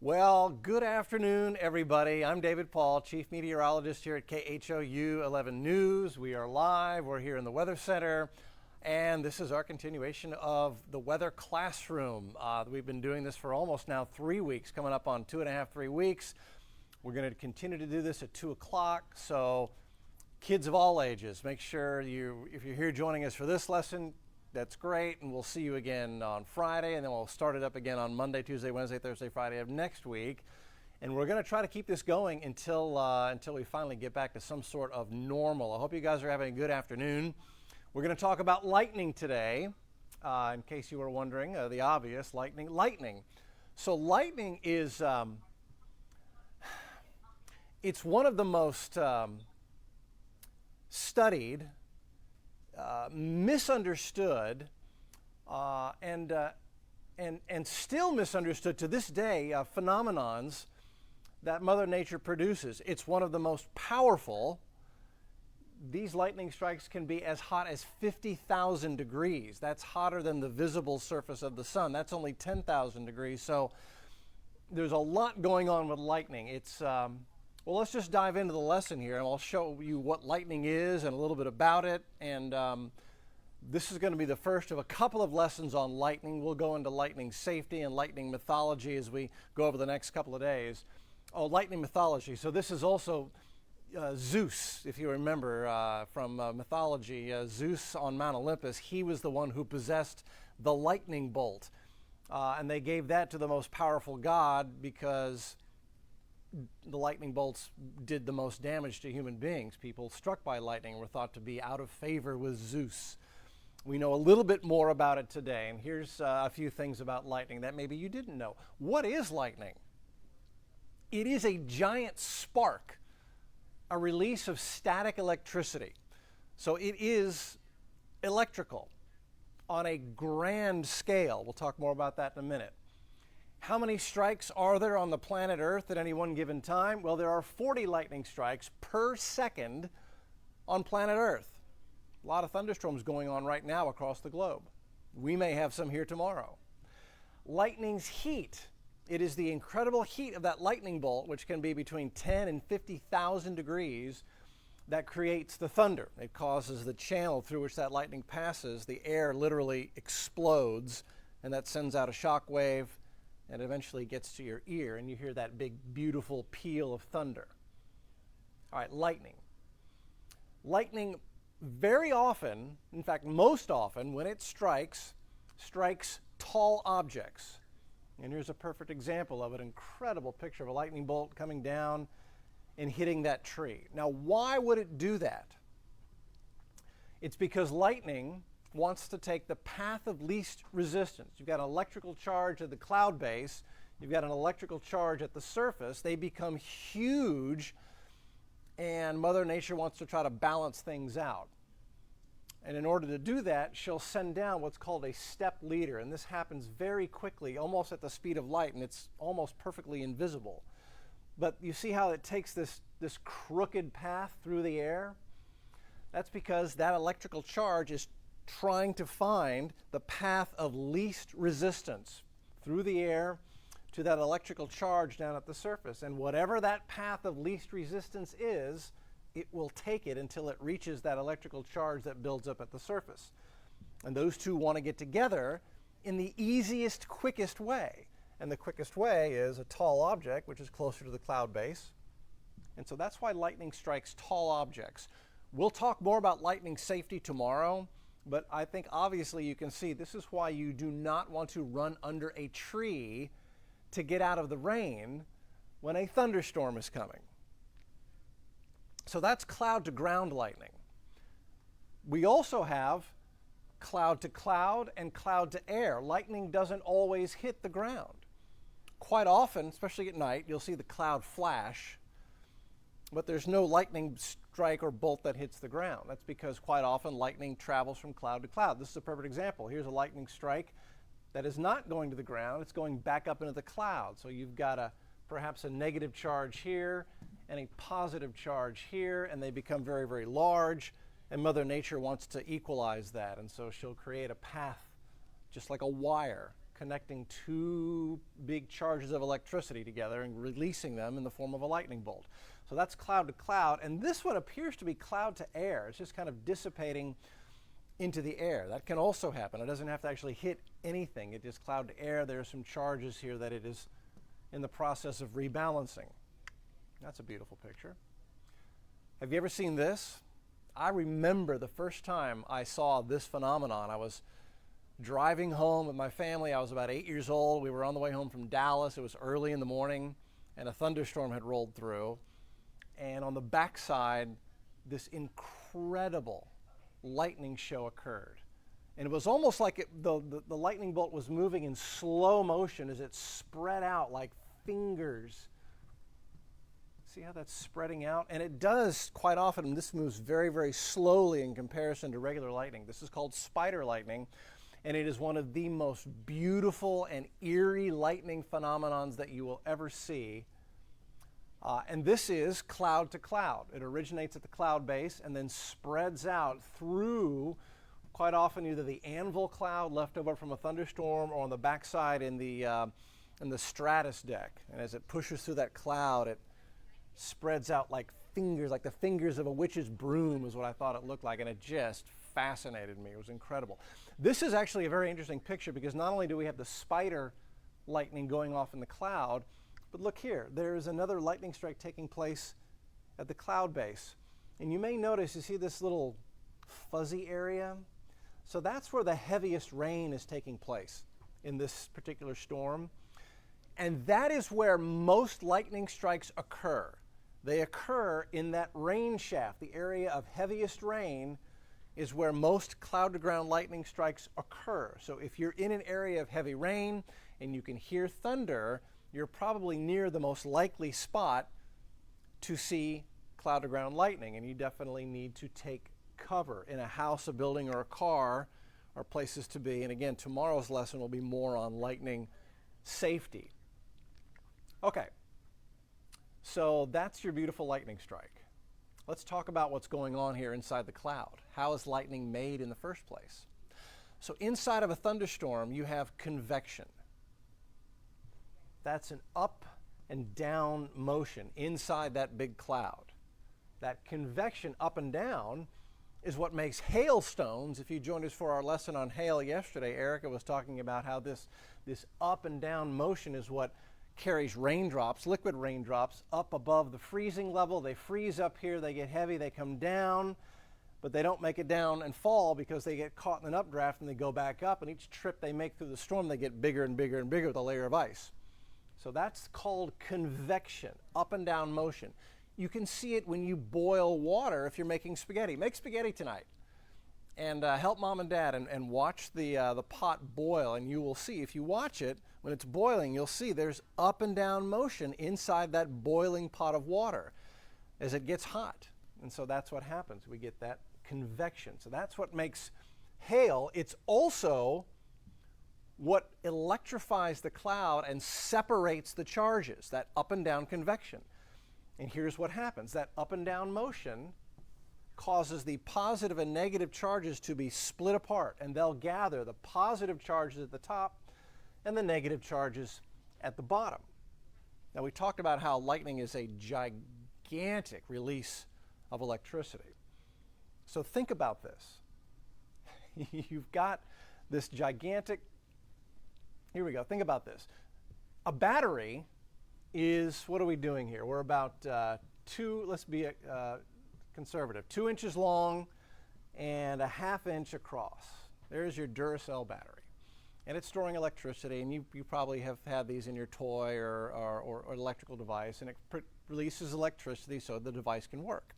Well, good afternoon, everybody. I'm David Paul, Chief Meteorologist here at KHOU 11 News. We are live. We're here in the Weather Center, and this is our continuation of the Weather Classroom. We've been doing this for almost now 3 weeks, coming up on 2.5, 3 weeks. We're going to continue to do this at 2 o'clock, so kids of all ages, make sure if you're here joining us for this lesson, that's great, and we'll see you again on Friday, and then we'll start it up again on Monday, Tuesday, Wednesday, Thursday, Friday of next week. And we're going to try to keep this going until we finally get back to some sort of normal. I hope you guys are having a good afternoon. We're going to talk about lightning today, in case you were wondering, the obvious, lightning. So lightning is, it's one of the most studied, misunderstood, and still misunderstood to this day phenomenons that Mother Nature produces. It's one of the most powerful. These lightning strikes can be as hot as 50,000 degrees. That's hotter than the visible surface of the sun. That's only 10,000 degrees. So there's a lot going on with lightning. It's well, let's just dive into the lesson here, and I'll show you what lightning is and a little bit about it. And this is going to be the first of a couple of lessons on lightning. We'll go into lightning safety and lightning mythology as we go over the next couple of days. Oh, lightning mythology. So this is also Zeus, if you remember from mythology. Zeus on Mount Olympus, he was the one who possessed the lightning bolt. And they gave that to the most powerful god because the lightning bolts did the most damage to human beings. People struck by lightning were thought to be out of favor with Zeus. We know a little bit more about it today, and here's a few things about lightning that maybe you didn't know. What is lightning? It is a giant spark, a release of static electricity. So it is electrical on a grand scale. We'll talk more about that in a minute. How many strikes are there on the planet Earth at any one given time? Well, there are 40 lightning strikes per second on planet Earth. A lot of thunderstorms going on right now across the globe. We may have some here tomorrow. Lightning's heat. It is the incredible heat of that lightning bolt, which can be between 10 and 50,000 degrees, that creates the thunder. It causes the channel through which that lightning passes. The air literally explodes, and that sends out a shock wave, and eventually gets to your ear, and you hear that big, beautiful peal of thunder. All right, lightning. Lightning very often, in fact, most often, when it strikes tall objects. And here's a perfect example of an incredible picture of a lightning bolt coming down and hitting that tree. Now, why would it do that? It's because lightning wants to take the path of least resistance. You've got an electrical charge at the cloud base, you've got an electrical charge at the surface. They become huge, and Mother Nature wants to try to balance things out. And in order to do that, she'll send down what's called a step leader, and this happens very quickly, almost at the speed of light, and it's almost perfectly invisible. But you see how it takes this crooked path through the air? That's because that electrical charge is trying to find the path of least resistance through the air to that electrical charge down at the surface. And whatever that path of least resistance is, it will take it until it reaches that electrical charge that builds up at the surface. And those two want to get together in the easiest, quickest way. And the quickest way is a tall object, which is closer to the cloud base. And so that's why lightning strikes tall objects. We'll talk more about lightning safety tomorrow. But I think obviously you can see this is why you do not want to run under a tree to get out of the rain when a thunderstorm is coming. So that's cloud to ground lightning. We also have cloud to cloud and cloud to air. Lightning doesn't always hit the ground. Quite often, especially at night, you'll see the cloud flash, but there's no lightning strike or bolt that hits the ground. That's because quite often lightning travels from cloud to cloud. This is a perfect example. Here's a lightning strike that is not going to the ground. It's going back up into the cloud. So you've got perhaps a negative charge here and a positive charge here, and they become very, very large. And Mother Nature wants to equalize that. And so she'll create a path, just like a wire, connecting two big charges of electricity together and releasing them in the form of a lightning bolt. So that's cloud to cloud, and this one appears to be cloud to air. It's just kind of dissipating into the air. That can also happen. It doesn't have to actually hit anything. It is cloud to air. There are some charges here that it is in the process of rebalancing. That's a beautiful picture. Have you ever seen this? I remember the first time I saw this phenomenon. I was driving home with my family. I was about 8 years old. We were on the way home from Dallas. It was early in the morning, and a thunderstorm had rolled through. And on the backside, this incredible lightning show occurred. And it was almost like the lightning bolt was moving in slow motion as it spread out like fingers. See how that's spreading out? And it does quite often. This moves very, very slowly in comparison to regular lightning. This is called spider lightning, and it is one of the most beautiful and eerie lightning phenomenons that you will ever see. And this is cloud to cloud. It originates at the cloud base and then spreads out through, quite often, either the anvil cloud left over from a thunderstorm or on the backside in the stratus deck. And as it pushes through that cloud, it spreads out like fingers, like the fingers of a witch's broom is what I thought it looked like, and it just fascinated me. It was incredible. This is actually a very interesting picture because not only do we have the spider lightning going off in the cloud, but look here, there's another lightning strike taking place at the cloud base. And you may notice, you see this little fuzzy area? So that's where the heaviest rain is taking place in this particular storm. And that is where most lightning strikes occur. They occur in that rain shaft. The area of heaviest rain is where most cloud-to-ground lightning strikes occur. So if you're in an area of heavy rain and you can hear thunder, you're probably near the most likely spot to see cloud-to-ground lightning, and you definitely need to take cover in a house, a building, or a car, or places to be. And again, tomorrow's lesson will be more on lightning safety. Okay, so that's your beautiful lightning strike. Let's talk about what's going on here inside the cloud. How is lightning made in the first place? So inside of a thunderstorm, you have convection. That's an up and down motion inside that big cloud. That convection up and down is what makes hailstones. If you joined us for our lesson on hail yesterday, Erica was talking about how this up and down motion is what carries raindrops, liquid raindrops, up above the freezing level. They freeze up here, they get heavy, they come down, but they don't make it down and fall because they get caught in an updraft and they go back up, and each trip they make through the storm, they get bigger and bigger and bigger with a layer of ice. So that's called convection, up and down motion. You can see it when you boil water if you're making spaghetti. Make spaghetti tonight and help mom and dad and watch the pot boil, and you will see, if you watch it, when it's boiling, you'll see there's up and down motion inside that boiling pot of water as it gets hot. And so that's what happens. We get that convection. So that's what makes hail. It's also what electrifies the cloud and separates the charges, that up and down convection. And here's what happens. That up and down motion causes the positive and negative charges to be split apart, and they'll gather the positive charges at the top and the negative charges at the bottom. Now, we talked about how lightning is a gigantic release of electricity. So think about this. You've got this gigantic, here we go, think about this. A battery is, what are we doing here? We're about let's be conservative, 2 inches long and a 1/2 inch across. There's your Duracell battery. And it's storing electricity, and you probably have had these in your toy or electrical device, and it releases electricity so the device can work.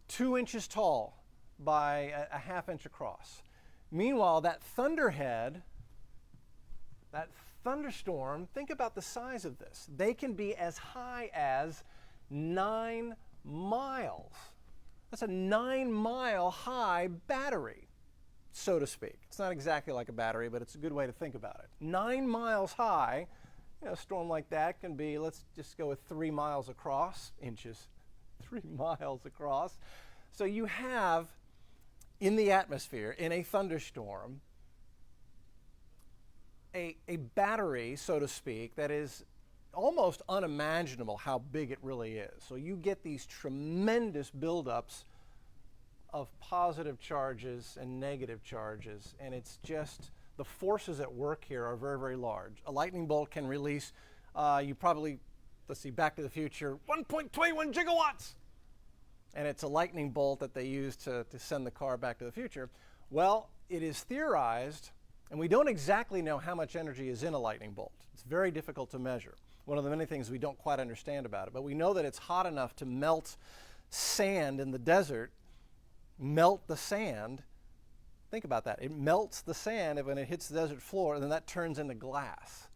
2 inches tall by a 1/2 inch across. Meanwhile, that thunderhead, that thunderstorm, think about the size of this. They can be as high as 9 miles. That's a 9-mile high battery, so to speak. It's not exactly like a battery, but it's a good way to think about it. 9 miles high. A storm like that can be, let's just go with 3 miles across, inches, 3 miles across. So you have in the atmosphere, in a thunderstorm, a battery, so to speak, that is almost unimaginable how big it really is. So you get these tremendous buildups of positive charges and negative charges, and it's just the forces at work here are very, very large. A lightning bolt can release, you probably, let's see, Back to the Future, 1.21 gigawatts. And it's a lightning bolt that they use to send the car back to the future. Well, it is theorized, and we don't exactly know how much energy is in a lightning bolt. It's very difficult to measure. One of the many things we don't quite understand about it. But we know that it's hot enough to melt sand in the desert, melt the sand. Think about that. It melts the sand when it hits the desert floor, and then that turns into glass.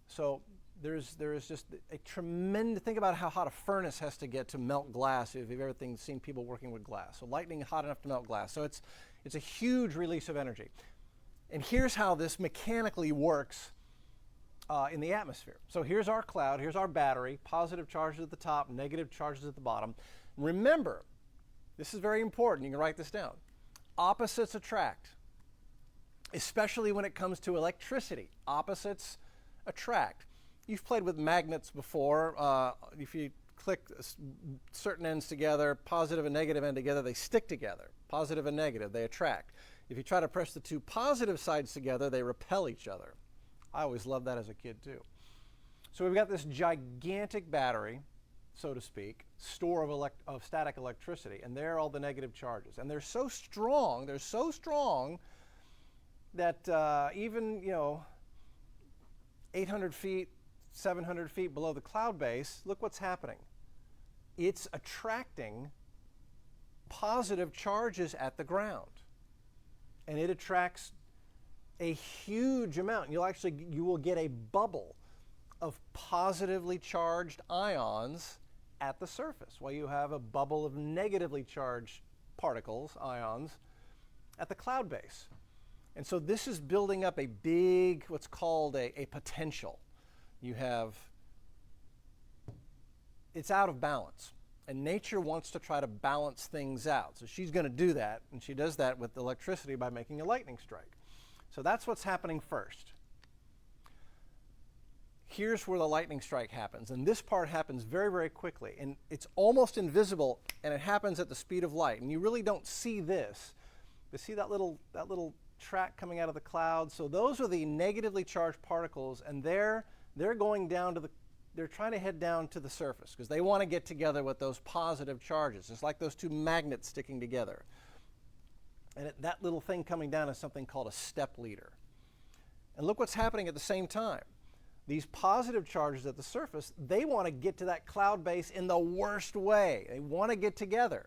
So there is just a tremendous, think about how hot a furnace has to get to melt glass if you've ever seen people working with glass. So lightning hot enough to melt glass. So it's a huge release of energy. And here's how this mechanically works in the atmosphere. So here's our cloud, here's our battery, positive charges at the top, negative charges at the bottom. Remember, this is very important, you can write this down. Opposites attract, especially when it comes to electricity. Opposites attract. You've played with magnets before. If you click certain ends together, positive and negative end together, they stick together. Positive and negative, they attract. If you try to press the two positive sides together, they repel each other. I always loved that as a kid too. So we've got this gigantic battery, so to speak, store of static electricity, and there are all the negative charges. And they're so strong that even 800 feet, 700 feet below the cloud base, look what's happening. It's attracting positive charges at the ground. And it attracts a huge amount. You will get a bubble of positively charged ions at the surface, while you have a bubble of negatively charged particles, ions, at the cloud base. And so this is building up a big, what's called a potential. It's out of balance. And nature wants to try to balance things out. So she's going to do that, and she does that with electricity by making a lightning strike. So that's what's happening first. Here's where the lightning strike happens, and this part happens very, very quickly, and it's almost invisible, and it happens at the speed of light, and you really don't see this. You see that little track coming out of the cloud? So those are the negatively charged particles, and they're going down to they're trying to head down to the surface because they want to get together with those positive charges. It's like those two magnets sticking together. And that little thing coming down is something called a step leader. And look what's happening at the same time. These positive charges at the surface, they want to get to that cloud base in the worst way. They want to get together.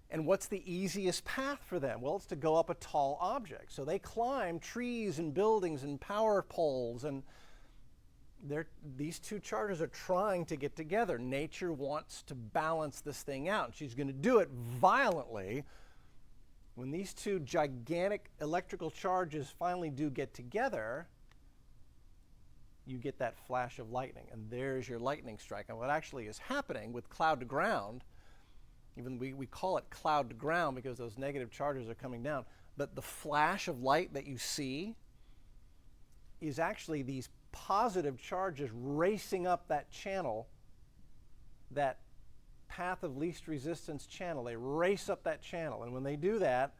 And what's the easiest path for them? Well, it's to go up a tall object. So they climb trees and buildings and power poles, and these two charges are trying to get together. Nature wants to balance this thing out, and she's going to do it violently. When these two gigantic electrical charges finally do get together, you get that flash of lightning, and there's your lightning strike. And what actually is happening with cloud to ground, even we call it cloud to ground because those negative charges are coming down, but the flash of light that you see is actually these positive charges racing up that channel, that path of least resistance channel. They race up that channel, and when they do that,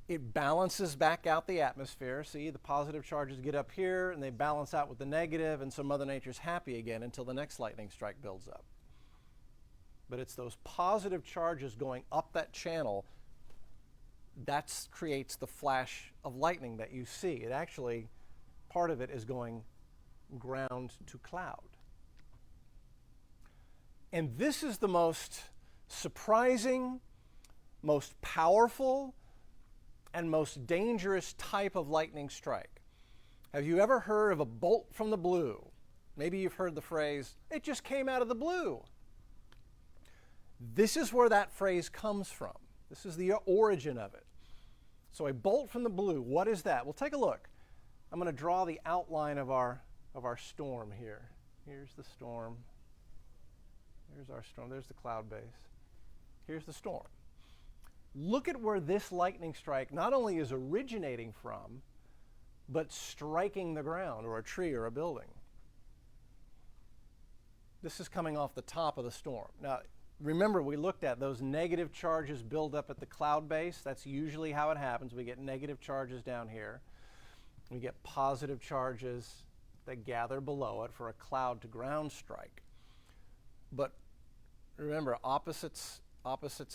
it balances back out the atmosphere. See, the positive charges get up here, and they balance out with the negative, and so Mother Nature's happy again until the next lightning strike builds up. But it's those positive charges going up that channel that creates the flash of lightning that you see. It actually, part of it is going ground to cloud. And this is the most surprising, most powerful, and most dangerous type of lightning strike. Have you ever heard of a bolt from the blue? Maybe you've heard the phrase, "It just came out of the blue." This is where that phrase comes from. This is the origin of it. So a bolt from the blue, what is that? Well, take a look. I'm going to draw the outline of our storm here. Here's the storm. Here's our storm. There's the cloud base. Here's the storm. Look at where this lightning strike not only is originating from, but striking the ground or a tree or a building. This is coming off the top of the storm. Now, remember, we looked at those negative charges build up at the cloud base. That's usually how it happens. We get negative charges down here. We get positive charges that gather below it for a cloud to ground strike. But remember, opposites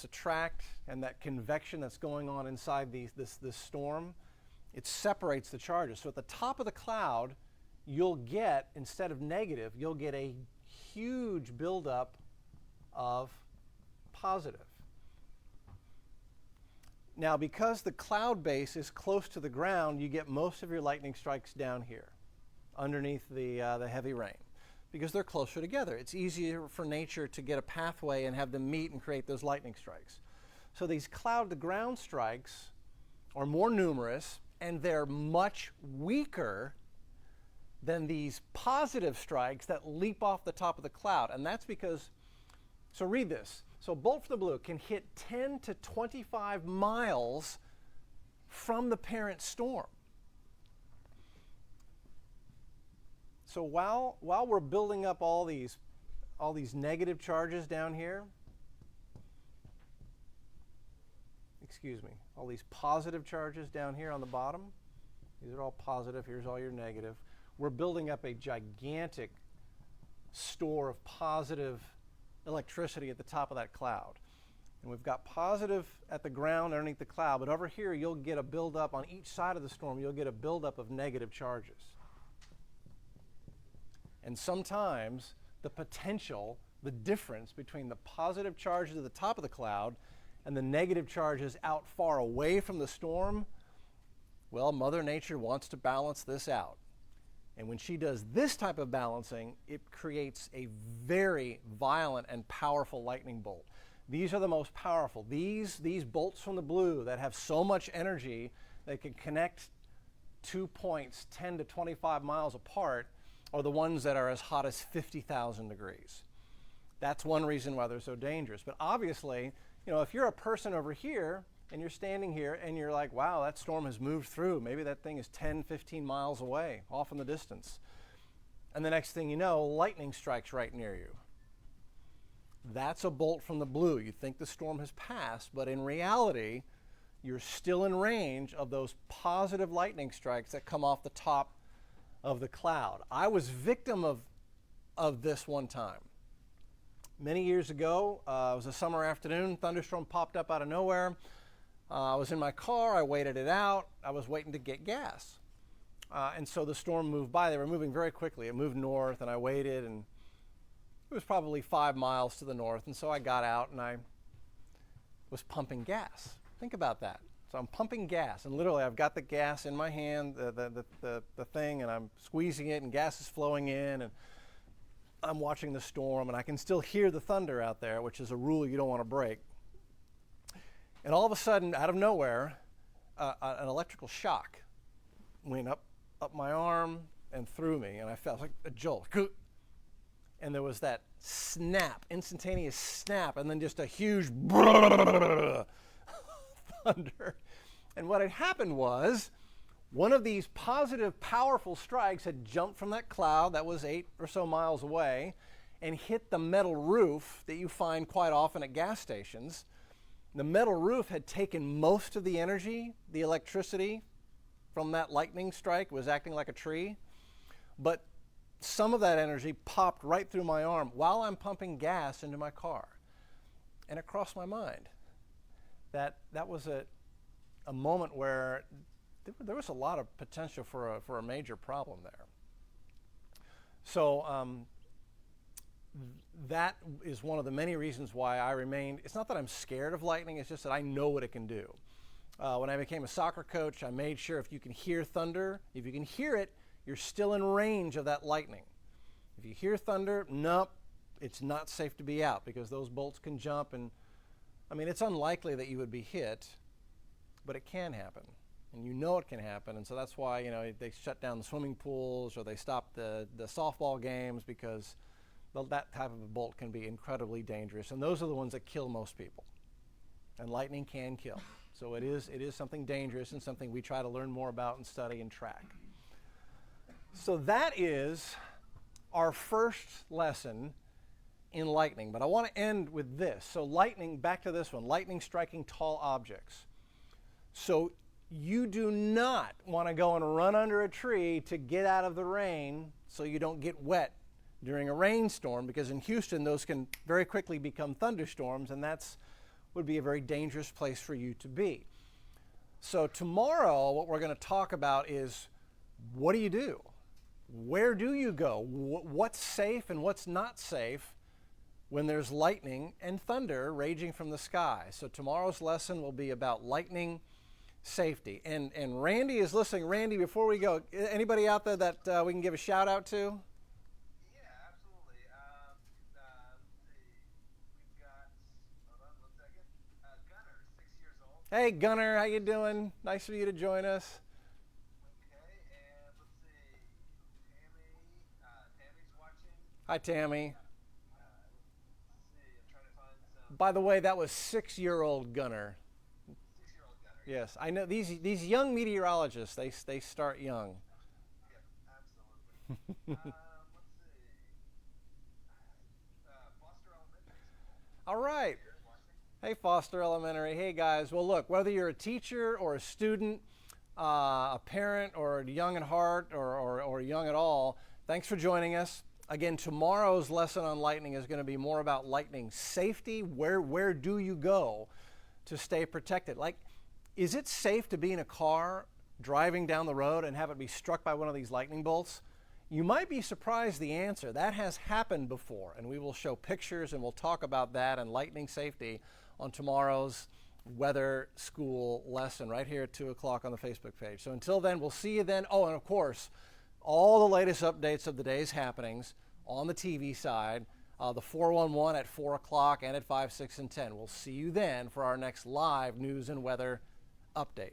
attract, and that convection that's going on inside this storm, it separates the charges. So at the top of the cloud, you'll get, instead of negative, you'll get a huge buildup of positive. Now, because the cloud base is close to the ground, you get most of your lightning strikes down here, underneath the heavy rain, because they're closer together. It's easier for nature to get a pathway and have them meet and create those lightning strikes. So these cloud-to-ground strikes are more numerous, and they're much weaker than these positive strikes that leap off the top of the cloud. And that's because, so read this. So bolt from the blue can hit 10 to 25 miles from the parent storm. So while we're building up all these negative charges down here, all these positive charges down here on the bottom, these are all positive, here's all your negative. We're building up a gigantic store of positive electricity at the top of that cloud. And we've got positive at the ground underneath the cloud, but over here you'll get a buildup on each side of the storm, you'll get a buildup of negative charges. And sometimes the potential, the difference between the positive charges at the top of the cloud and the negative charges out far away from the storm, well, Mother Nature wants to balance this out. And when she does this type of balancing, it creates a very violent and powerful lightning bolt. These are the most powerful. These bolts from the blue that have so much energy they can connect 2 points 10 to 25 miles apart are the ones that are as hot as 50,000 degrees. That's one reason why they're so dangerous. But obviously, if you're a person over here and you're standing here and you're like, wow, that storm has moved through. Maybe that thing is 10, 15 miles away, off in the distance. And the next thing you know, lightning strikes right near you. That's a bolt from the blue. You think the storm has passed, but in reality, you're still in range of those positive lightning strikes that come off the top of the cloud. I was victim of this one time. Many years ago, it was a summer afternoon, thunderstorm popped up out of nowhere. I was in my car, I waited it out, I was waiting to get gas. And so the storm moved by. They were moving very quickly. It moved north, and I waited, and it was probably 5 miles to the north. And so I got out, and I was pumping gas. Think about that. So I'm pumping gas, and literally I've got the gas in my hand, the thing, and I'm squeezing it, and gas is flowing in, and I'm watching the storm, and I can still hear the thunder out there, which is a rule you don't want to break. And all of a sudden, out of nowhere, an electrical shock went up my arm and through me, and I felt like a jolt. And there was that snap, instantaneous snap, and then just a huge thunder. And what had happened was, one of these positive, powerful strikes had jumped from that cloud that was 8 or so miles away and hit the metal roof that you find quite often at gas stations. The metal roof had taken most of the energy, the electricity from that lightning strike, was acting like a tree, but some of that energy popped right through my arm while I'm pumping gas into my car. And it crossed my mind that was a moment where there was a lot of potential for a major problem there. So that is one of the many reasons why I remained. It's not that I'm scared of lightning, it's just that I know what it can do. When I became a soccer coach, I made sure if you can hear thunder, if you can hear it, you're still in range of that lightning. If you hear thunder, nope, it's not safe to be out because those bolts can jump, and I mean, it's unlikely that you would be hit, but it can happen. And you know it can happen, and so that's why they shut down the swimming pools or they stop the softball games, because that type of a bolt can be incredibly dangerous, and those are the ones that kill most people. And lightning can kill. So it is something dangerous and something we try to learn more about and study and track. So that is our first lesson in lightning. But I want to end with this. So lightning, back to this one, lightning striking tall objects. So you do not want to go and run under a tree to get out of the rain so you don't get wet during a rainstorm, because in Houston those can very quickly become thunderstorms, and that's would be a very dangerous place for you to be. So tomorrow what we're going to talk about is, what do you do? Where do you go? What's safe and what's not safe when there's lightning and thunder raging from the sky? So tomorrow's lesson will be about lightning safety. And Randy is listening. Randy, before we go, anybody out there that we can give a shout out to? Yeah, absolutely. Let's see. We've got, hold on one second. Gunner, 6 years old. Hey, Gunner, how you doing? Nice for you to join us. Okay, and let's see. Tammy's watching. Hi, Tammy. Let's see, I'm trying to find some By the way, that was 6-year-old Gunner. 6-year-old Gunner. Yes, I know these young meteorologists, they start young. Yep, absolutely. Let's see. Foster Elementary School. All right. Here watching. Hey, Foster Elementary. Hey, guys. Well, look, whether you're a teacher or a student, a parent, or young at heart, or young at all, thanks for joining us. Again, tomorrow's lesson on lightning is going to be more about lightning safety. Where do you go to stay protected? Like, is it safe to be in a car driving down the road and have it be struck by one of these lightning bolts? You might be surprised the answer. That has happened before, and we will show pictures and we'll talk about that and lightning safety on tomorrow's weather school lesson right here at 2 o'clock on the Facebook page. So until then, we'll see you then. Oh, and of course, all the latest updates of the day's happenings on the TV side, the 411 at 4 o'clock and at 5, 6, and 10. We'll see you then for our next live news and weather update.